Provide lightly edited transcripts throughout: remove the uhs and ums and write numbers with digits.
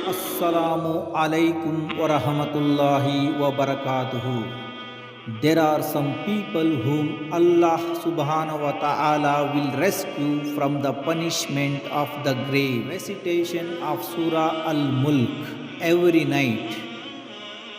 Assalamu alaikum wa rahmatullahi wa barakatuhu. There are some people whom Allah subhanahu wa ta'ala will rescue from the punishment of the grave. Recitation of Surah Al-Mulk every night.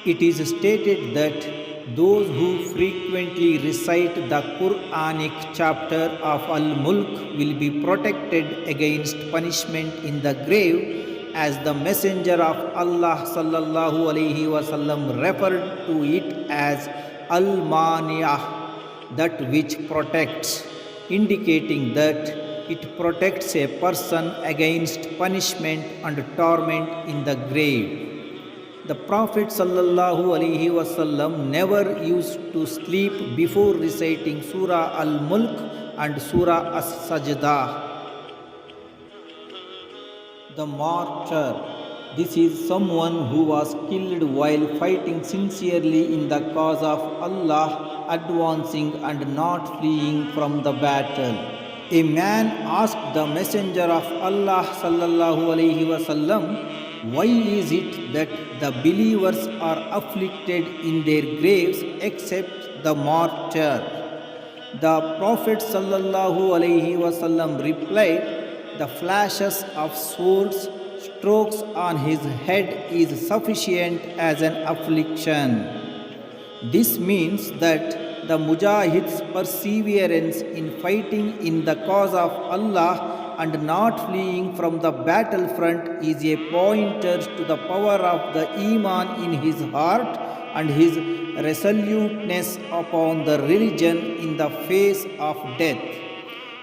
It is stated that those who frequently recite the Quranic chapter of Al-Mulk will be protected against punishment in the grave, as the Messenger of Allah sallallahu alaihi wasallam referred to it as Al-Maniyah, that which protects, indicating that it protects a person against punishment and torment in the grave. The Prophet sallallahu alaihi wasallam never used to sleep before reciting Surah Al-Mulk and Surah As-Sajdah. The martyr. This is someone who was killed while fighting sincerely in the cause of Allah, advancing and not fleeing from the battle. A man asked the Messenger of Allah sallallahu alaihi wasallam, why is it that the believers are afflicted in their graves except the martyr? The Prophet sallallahu alaihi wasallam replied, the flashes of swords, strokes on his head is sufficient as an affliction. This means that the Mujahid's perseverance in fighting in the cause of Allah and not fleeing from the battlefront is a pointer to the power of the Iman in his heart and his resoluteness upon the religion in the face of death.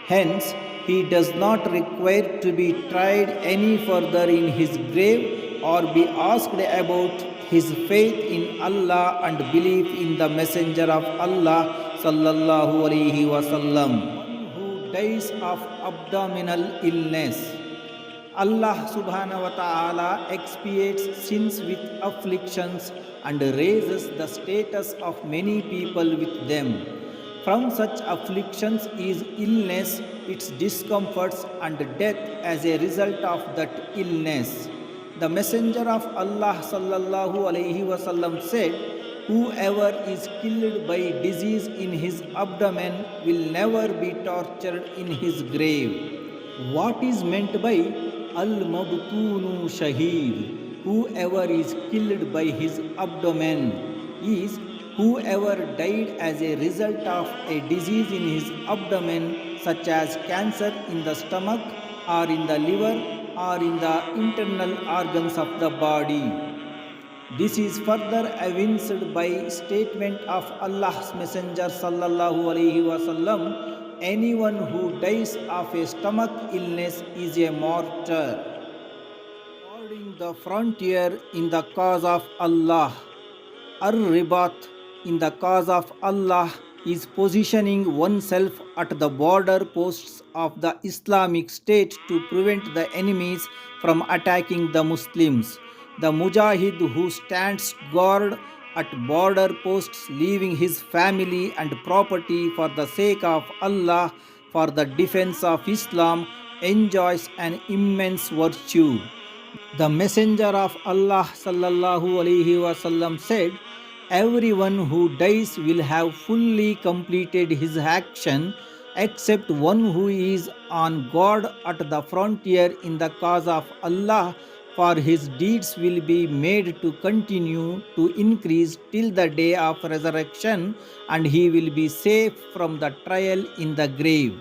Hence, he does not require to be tried any further in his grave or be asked about his faith in Allah and belief in the Messenger of Allah sallallahu alaihi wasallam. One who dies of abdominal illness. Allah subhanahu wa ta'ala expiates sins with afflictions and raises the status of many people with them. From such afflictions is illness, its discomforts and death as a result of that illness. The Messenger of Allah sallallahu alaihi wasallam said, whoever is killed by disease in his abdomen will never be tortured in his grave. What is meant by al-mabtunu shaheed? Whoever is killed by his abdomen is whoever died as a result of a disease in his abdomen, such as cancer in the stomach or in the liver or in the internal organs of the body. This is further evinced by statement of Allah's Messenger sallallahu alaihi wasallam, anyone who dies of a stomach illness is a martyr. Guarding the frontier in the cause of Allah. Ar-Ribat in the cause of Allah is positioning oneself at the border posts of the Islamic State to prevent the enemies from attacking the Muslims. The Mujahid who stands guard at border posts, leaving his family and property for the sake of Allah for the defense of Islam, enjoys an immense virtue. The Messenger of Allah sallallahu alaihi wasallam said, everyone who dies will have fully completed his action except one who is on guard at the frontier in the cause of Allah, for his deeds will be made to continue to increase till the day of resurrection, and he will be safe from the trial in the grave.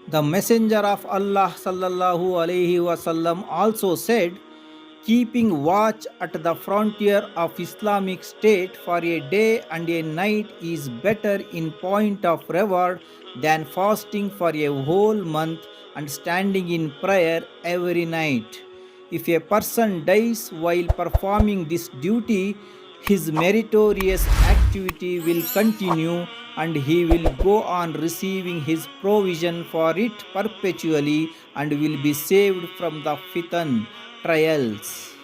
The Messenger of Allah sallallahu alaihi wasallam also said, keeping watch at the frontier of Islamic State for a day and a night is better in point of reward than fasting for a whole month and standing in prayer every night. If a person dies while performing this duty, his meritorious activity will continue and he will go on receiving his provision for it perpetually and will be saved from the fitan trials.